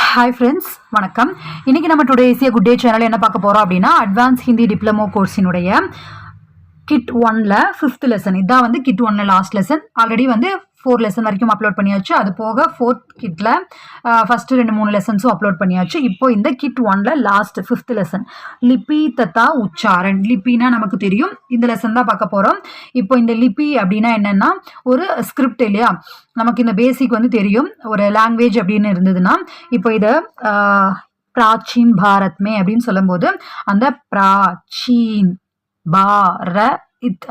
Hi friends, வணக்கம். இன்றைக்கி நம்ம today Asia good day channel என்ன பார்க்க போகிறோம் அப்படின்னா, அட்வான்ஸ் ஹிந்தி டிப்ளமோ கோர்ஸினுடைய கிட் 1ல் 5th லெசன். இதான் வந்து கிட் 1ல் லாஸ்ட் லெசன். ஆல்ரெடி வந்து 4 லெசன் வரைக்கும் அப்லோட் பண்ணியாச்சு. அது போக 4th கிட்டில் ஃபஸ்ட்டு 2-3 லெசன்ஸும் அப்லோட் பண்ணியாச்சு. இப்போ இந்த கிட் 1ல் last 5th lesson லிபி Datta உச்சாரண். Libina நமக்கு தெரியும், இந்த லெசன் தான் பார்க்க போகிறோம். இப்போ இந்த லிபி அப்படின்னா என்னென்னா ஒரு ஸ்கிரிப்ட் இல்லையா. நமக்கு இந்த பேசிக் வந்து தெரியும். ஒரு லாங்குவேஜ் அப்படின்னு இருந்ததுன்னா, இப்போ இதை பிராச்சீன் பாரத் மே அப்படின்னு சொல்லும்போது அந்த பிராச்சீன் பாரத்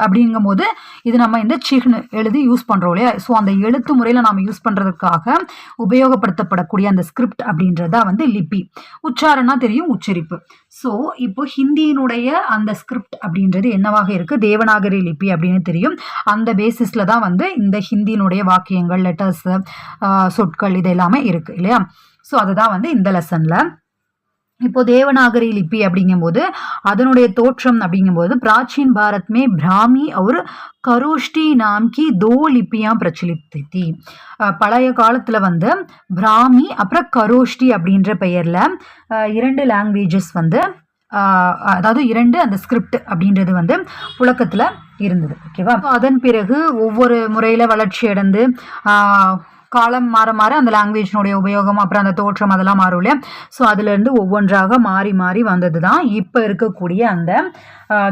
அப்படிங்கும்போது இது நம்ம இந்த சிஹ்னு எழுதி யூஸ் பண்ணுறோம் இல்லையா. ஸோ அந்த எழுத்து முறையில் நாம் யூஸ் பண்ணுறதுக்காக உபயோகப்படுத்தப்படக்கூடிய அந்த ஸ்கிரிப்ட் அப்படின்றதா வந்து லிபி. உச்சாரணா தெரியும், உச்சரிப்பு. ஸோ இப்போ ஹிந்தியினுடைய அந்த ஸ்கிரிப்ட் அப்படின்றது என்னவாக இருக்குது, தேவநாகரி லிபி அப்படின்னு தெரியும். அந்த பேசிஸில் தான் வந்து இந்த ஹிந்தியினுடைய வாக்கியங்கள், லெட்டர்ஸ், சொற்கள் இது எல்லாமே இருக்குது இல்லையா. ஸோ அதுதான் வந்து இந்த லெசனில். இப்போ தேவநாகரி லிபி அப்படிங்கும்போது அதனுடைய தோற்றம் அப்படிங்கும்போது பிராச்சீன் பாரத் மே பிராமி और கரோஷ்டி நாம் கி 2 லிபியா பிரச்சலித் थी. பழைய காலத்தில் வந்து பிராமி அப்புறம் கரோஷ்டி அப்படின்ற பெயரில் 2 லாங்குவேஜஸ் வந்து அதாவது 2 அந்த ஸ்கிரிப்ட் அப்படின்றது வந்து புழக்கத்தில் இருந்தது. ஓகேவா. அதன் பிறகு ஒவ்வொரு முறையில் வளர்ச்சி அடைந்து காலம் மாற மாற அந்த லாங்குவேஜினுடைய உபயோகம் அப்புறம் அந்த தோற்றம் அதெல்லாம் மாறும் இல்லையா. ஸோ அதுலேருந்து ஒவ்வொன்றாக மாறி மாறி வந்தது தான் இப்போ இருக்கக்கூடிய அந்த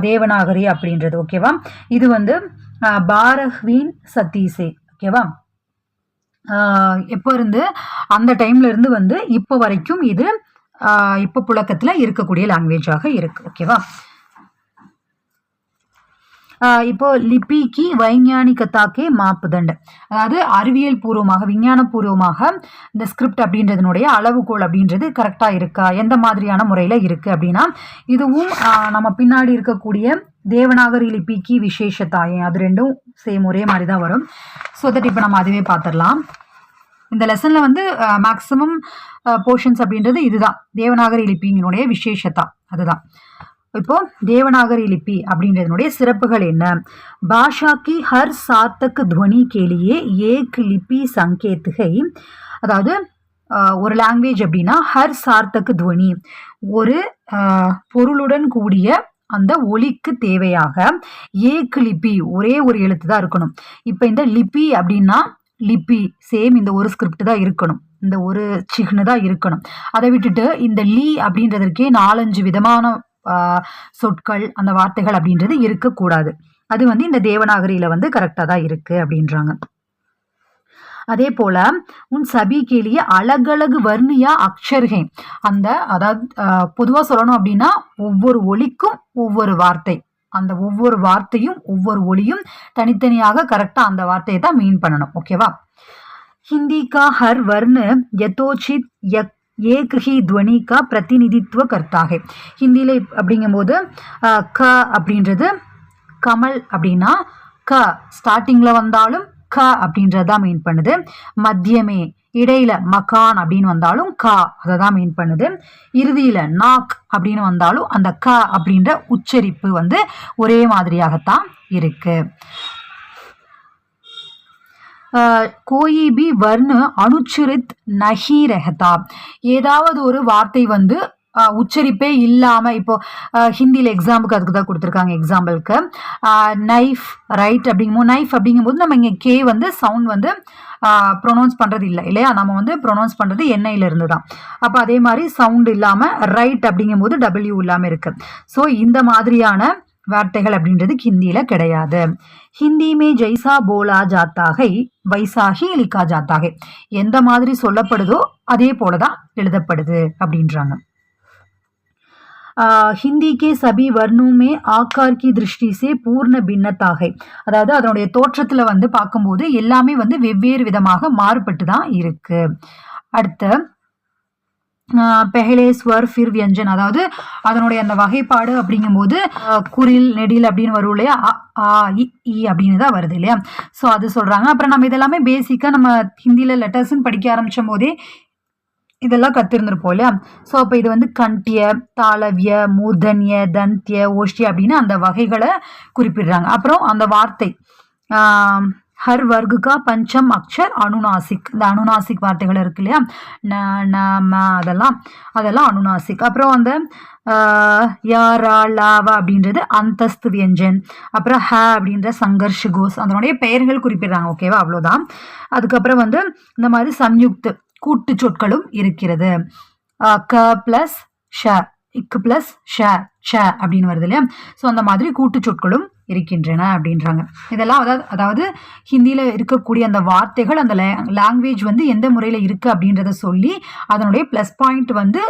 தேவநாகரி அப்படின்றது. ஓகேவா. இது வந்து பாரஹ்வீன் சத்தீசே. ஓகேவா. எப்போ இருந்து அந்த டைம்ல இருந்து வந்து இப்போ வரைக்கும் இது இப்போ புழக்கத்தில் இருக்கக்கூடிய லாங்குவேஜாக இருக்கு. ஓகேவா. இப்போ லிபிக்கு வைஞானிகத்தாக்கே மாப்புதண்டு, அதாவது அறிவியல் பூர்வமாக விஞ்ஞானபூர்வமாக இந்த ஸ்கிரிப்ட் அப்படின்றதுனுடைய அளவுகோல் அப்படின்றது கரெக்டாக இருக்கா, எந்த மாதிரியான முறையில் இருக்குது அப்படின்னா, இதுவும் நம்ம பின்னாடி இருக்கக்கூடிய தேவநாகரி லிபிக்கு விசேஷத்தாயே அது ரெண்டும் சேம் ஒரே மாதிரி தான் வரும். ஸோ தட் இப்போ நம்ம அதுவே பார்த்துடலாம். இந்த லெசனில் வந்து மேக்ஸிமம் போர்ஷன்ஸ் அப்படின்றது இதுதான், தேவநாகரி லிபிங்கினுடைய விசேஷத்தா அதுதான். இப்போ தேவநாகரி லிபி அப்படின்றதுனுடைய சிறப்புகள் என்ன. பாஷா கி ஹர் சார்த்தக் துவனி கேலியே ஏக் லிபி சங்கேத்துகை, அதாவது ஒரு லாங்குவேஜ் அப்படின்னா ஹர் சார்த்தக் துவனி ஒரு பொருளுடன் கூடிய அந்த ஒலிக்கு தேவையாக ஏக் லிபி ஒரே ஒரு எழுத்து தான் இருக்கணும். இப்போ இந்த லிபி அப்படின்னா லிபி சேம் இந்த ஒரு ஸ்கிரிப்ட் தான் இருக்கணும், இந்த ஒரு சிஹ்னு தான் இருக்கணும். அதை விட்டுட்டு இந்த லீ அப்படின்றதற்கே 4-5 விதமான சொற்கள் அந்த வார்த்தைகள் அப்படின்றது இருக்கக்கூடாது. அது வந்து இந்த தேவநாகரியில வந்து கரெக்டாக தான் இருக்கு அப்படின்றாங்க. அதே போல உன் சபி கேலிய அழகழகு வர்ணியா அக்ஷர்கை, அந்த அதாவது பொதுவாக சொல்லணும் அப்படின்னா ஒவ்வொரு ஒலிக்கும் ஒவ்வொரு வார்த்தை, அந்த ஒவ்வொரு வார்த்தையும் ஒவ்வொரு ஒலியும் தனித்தனியாக கரெக்டாக அந்த வார்த்தையை தான் மீன் பண்ணணும். ஓகேவா. ஹிந்தி கா ஹர் வர்ண யதோச்சித் ஏக் ஹி துவனி கா பிரதிநிதித்துவ கர்த்தாக. ஹிந்தியில் அப்படிங்கும்போது க அப்படின்றது கமல் அப்படின்னா க ஸ்டார்டிங்கில் வந்தாலும் க அப்படின்றதான் மீன் பண்ணுது. மத்தியமே இடையில மகான் அப்படின்னு வந்தாலும் க அதை தான் மீன் பண்ணுது. இறுதியில் நாக் அப்படின்னு வந்தாலும் அந்த க அப்படின்ற உச்சரிப்பு வந்து ஒரே மாதிரியாகத்தான் இருக்கு. கோயி பி வர்ண அனுச்சரித் நஹி ரஹதா, ஏதாவது ஒரு வார்த்தை வந்து உச்சரிப்பே இல்லாமல், இப்போ ஹிந்தியில் எக்ஸாம்பிளுக்கு அதுக்கு தான் கொடுத்துருக்காங்க. எக்ஸாம்பிளுக்கு நைஃப் ரைட் அப்படிங்கும்போது நைஃப் அப்படிங்கும்போது நம்ம இங்கே கே வந்து சவுண்ட் வந்து ப்ரொனவுன்ஸ் பண்ணுறது இல்லை இல்லையா, நம்ம வந்து ப்ரொனவுன்ஸ் பண்ணுறது எண்ணெயிலிருந்து தான். அப்போ அதே மாதிரி சவுண்ட் இல்லாமல் ரைட் அப்படிங்கும்போது டபிள்யூ இல்லாமல் இருக்குது. ஸோ இந்த மாதிரியான வார்த்தைகள் அப்படின்றது ஹிந்தியில் கிடையாது. ஹிந்தி மே ஜெய்சா போலா ஜாத்தாகை வைசாகி லிக்கா ஜாத்தாகை, எந்த மாதிரி சொல்லப்படுதோ அதே போல தான் எழுதப்படுது அப்படின்றாங்க. ஹிந்தி கே சபி வர்ணுமே ஆக்கார் கி திருஷ்டி சே பூர்ண பின்னத்தாகை, அதாவது அதனுடைய தோற்றத்தில் வந்து பார்க்கும்போது எல்லாமே வந்து வெவ்வேறு விதமாக மாறுபட்டு தான் இருக்கு. அடுத்து பெஹலே ஸ்வர் ஃபிர் வியஞ்சன், அதாவது அதனுடைய அந்த வகைப்பாடு அப்படிங்கும்போது குரில் நெடில் அப்படின்னு வரும் இல்லையா, ஆ இ அப்படின்னு தான் வருது இல்லையா. ஸோ அது சொல்கிறாங்க. அப்புறம் நம்ம இதெல்லாமே பேசிக்காக நம்ம ஹிந்தியில் லெட்டர்ஸ்ன்னு படிக்க ஆரம்பிச்சும் போதே இதெல்லாம் கத்திருந்திருப்போம் இல்லையா. ஸோ அப்போ இது வந்து கண்டிய, தாளவிய, மூர்தன்ய, தந்திய, ஓஷ்டிய அப்படின்னு அந்த வகைகளை குறிப்பிடுறாங்க. அப்புறம் அந்த வார்த்தை ஹர் வர்க் கா பஞ்சம் அக்ஷர் அனுநாசிக். இந்த அனுநாசிக் வார்த்தைகள் இருக்கு இல்லையா, ந ந ம அதெல்லாம் அனுநாசிக். அப்புறம் அந்த யாரா லாவா அப்படின்றது அந்தஸ்து வியஞ்சன். அப்புறம் ஹ அப்படின்ற சங்கர்ஷ் கோஸ் அதனுடைய பெயர்கள் குறிப்பிடுறாங்க. ஓகேவா, அவ்வளோதான். அதுக்கப்புறம் வந்து இந்த மாதிரி சம்யுக்த் கூட்டு சொற்களும் இருக்கிறது. க பிளஸ் ஷ, இக்கு பிளஸ் ஷ ஷ அப்படின்னு வருது இல்லையா. ஸோ அந்த மாதிரி கூட்டு சொற்களும் இருக்கின்றன அப்படின்றாங்க. இதெல்லாம் அதாவது ஹிந்தியில் இருக்கக்கூடிய அந்த வார்த்தைகள் அந்த லாங்குவேஜ் வந்து எந்த முறையில் இருக்குது அப்படின்றத சொல்லி அதனுடைய ப்ளஸ் பாயிண்ட் வந்து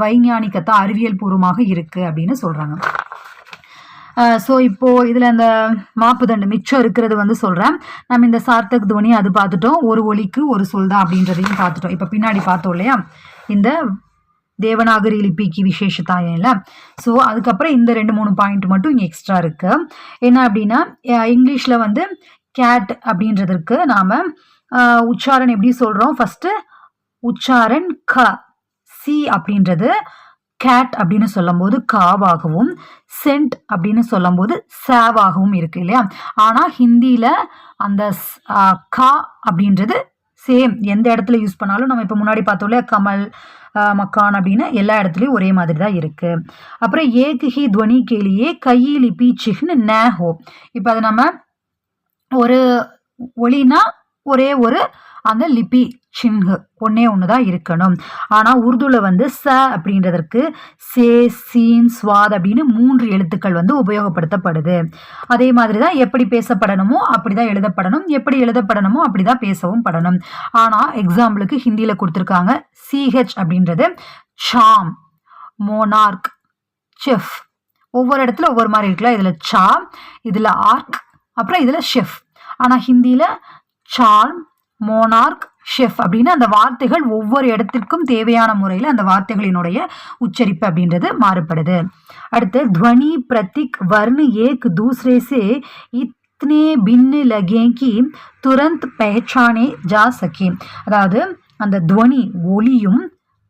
வைஞானிகத்தா அறிவியல் பூர்வமாக இருக்குது அப்படின்னு சொல்கிறாங்க. ஸோ இப்போது இதில் அந்த மாப்புதண்டு மிச்சம் இருக்கிறது வந்து சொல்கிறேன். நம்ம இந்த சார்த்தக் துவனி அது பார்த்துட்டோம், ஒரு ஒலிக்கு ஒரு சொல் தான் அப்படின்றதையும் பார்த்துட்டோம். இப்போ பின்னாடி பார்த்தோம் இல்லையா இந்த தேவநாகரி லிபிக்கு விசேஷத்தாயம் இல்லை. ஸோ அதுக்கப்புறம் இந்த 2-3 பாயிண்ட் மட்டும் இங்கே எக்ஸ்ட்ரா இருக்குது. என்ன அப்படின்னா இங்கிலீஷில் வந்து கேட் அப்படின்றதுக்கு நாம் உச்சாரணம் எப்படி சொல்கிறோம், ஃபஸ்ட்டு உச்சாரண் க, சி அப்படின்றது கேட் அப்படின்னு சொல்லும்போது காவாகவும், சென்ட் அப்படின்னு சொல்லும்போது சேவாகவும் இருக்கு இல்லையா. ஆனால் ஹிந்தியில் அந்த கா அப்படின்றது சேம் எந்த இடத்துல யூஸ் பண்ணாலும் நம்ம இப்போ முன்னாடி பார்த்தோம் இல்லையா கமல் மக்கான் அப்படின்னு எல்லா இடத்துலையும் ஒரே மாதிரி தான் இருக்குது. அப்புறம் ஏக் ஹி துவனி கேலியே கையி லிபி சிஹ்னு ந ஹோ. இப்போ அது நம்ம ஒரு ஒளினா ஒரே ஒரு அந்த லிபி சின்ஹு ஒன்னே ஒன்று தான் இருக்கணும். ஆனால் உருதுவில் வந்து ச அப்படின்றதற்கு சே சீன் ஸ்வாத் அப்படின்னு 3 எழுத்துக்கள் வந்து உபயோகப்படுத்தப்படுது. அதே மாதிரி தான் எப்படி பேசப்படணுமோ அப்படி தான் எழுதப்படணும், எப்படி எழுதப்படணுமோ அப்படி தான் பேசவும் படணும். ஆனால் எக்ஸாம்பிளுக்கு ஹிந்தியில் கொடுத்துருக்காங்க சிஹெச் அப்படின்றது சாம், மோனார்க், செஃப், ஒவ்வொரு இடத்துல ஒவ்வொரு மாதிரி இருக்குல்ல. இதில் சா, இதில் ஆர்க், அப்புறம் இதில் ஷெஃப். ஆனால் ஹிந்தியில் சார்ம், மோனார்க், ஷெஃப் அப்படின்னு அந்த வார்த்தைகள் ஒவ்வொரு இடத்திற்கும் தேவையான முறையில் அந்த வார்த்தைகளினுடைய உச்சரிப்பு அப்படின்றது மாறுபடுது. அடுத்து துவனி பிரத்திக் வர்ண ஏக் தூசரே சே இத்னே பின்னு லகே கி துரந்த் பெஹச்சானே ஜா சகே. அதாவது அந்த துவனி ஒலியும்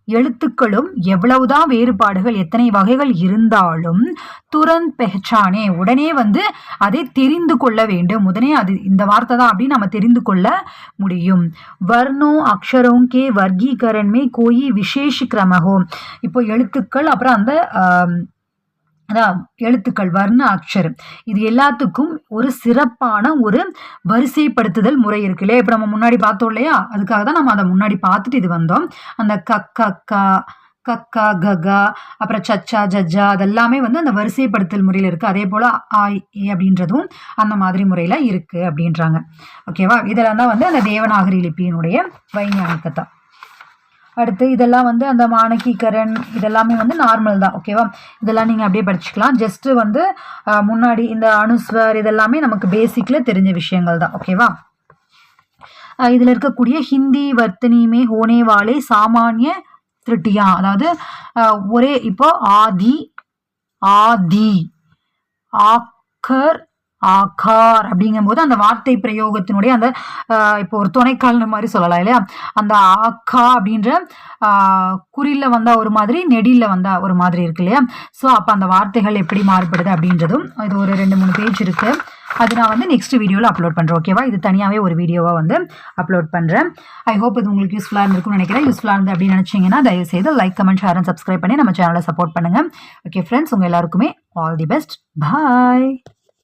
எழுத்துக்களும் எவ்வளவுதான் வேறுபாடுகள் எத்தனை வகைகள் இருந்தாலும் துரந்த் பெஹச்சானே உடனே வந்து அதை தெரிந்து கொள்ள வேண்டும். உடனே அது இந்த வார்த்தை தான் அப்படின்னு நம்ம தெரிந்து கொள்ள முடியும். வர்ணோ அக்ஷரோं के वर्गीकरण में कोई विशेष क्रम हो. இப்போ எழுத்துக்கள் அப்புறம் அந்த அதான் எழுத்துக்கள் வர்ண அக்ஷரம் இது எல்லாத்துக்கும் ஒரு சிறப்பான ஒரு வரிசைப்படுத்துதல் முறை இருக்கு இல்லையா. இப்போ நம்ம முன்னாடி பார்த்தோம் இல்லையா, அதுக்காக தான் நம்ம அதை முன்னாடி பார்த்துட்டு இது வந்தோம். அந்த கக்கா கக்கா ககா அப்புறம் சச்சா ஜஜ்ஜா அதெல்லாமே வந்து அந்த வரிசைப்படுத்தல் முறையில் இருக்குது. அதே போல் ஆ அப்படின்றதும் அந்த மாதிரி முறையில் இருக்குது அப்படின்றாங்க. ஓகேவா, இதெல்லாம் தான் வந்து அந்த தேவநாகரி லிபியினுடைய வைஞானிகத்தா. அடுத்து இதெல்லாம் வந்து அந்த மானகீகரன் இதெல்லாமே வந்து நார்மல் தான். ஓகேவா, இதெல்லாம் நீங்கள் அப்படியே படிச்சுக்கலாம். ஜஸ்ட்டு வந்து முன்னாடி இந்த அனுஸ்வர் இதெல்லாமே நமக்கு பேசிக்கில் தெரிஞ்ச விஷயங்கள் தான். ஓகேவா, இதில் இருக்கக்கூடிய ஹிந்தி வர்த்தனியுமே ஹோனே வாலே சாமானிய திருட்டியா, அதாவது ஒரே இப்போ ஆதி ஆதி ஆக்கர் ஆகார் அப்படிங்கும்போது அந்த வார்த்தை பிரயோகத்தினுடைய அந்த இப்போ ஒரு துணைக்கால்னு மாதிரி சொல்லலாம் இல்லையா. அந்த ஆக்கா அப்படின்ற குறியில் வந்தால் ஒரு மாதிரி நெடியில் வந்தால் ஒரு மாதிரி இருக்கு இல்லையா. ஸோ அப்போ அந்த வார்த்தைகள் எப்படி மாறுபடுது அப்படின்றதும் இது ஒரு 2-3 பேஜ் இருக்குது. அது நான் வந்து நெக்ஸ்ட் வீடியோவில் அப்லோட் பண்ணுறேன். ஓகேவா, இது தனியாகவே ஒரு வீடியோவாக வந்து அப்லோட் பண்ணுறேன். ஐ ஹோப் இது உங்களுக்கு யூஸ்ஃபுல்லாக இருந்திருக்கும்னு நினைக்கிறேன். யூஸ்ஃபுல்லாக இருந்து அப்படின்னு நினச்சிங்கன்னா தயவுசெய்து like, comment, share and subscribe பண்ணி நம்ம சேனலை சப்போர்ட் பண்ணுங்கள். ஓகே ஃப்ரெண்ட்ஸ், உங்கள் எல்லாருக்குமே ஆல் தி பெஸ்ட். பாய்.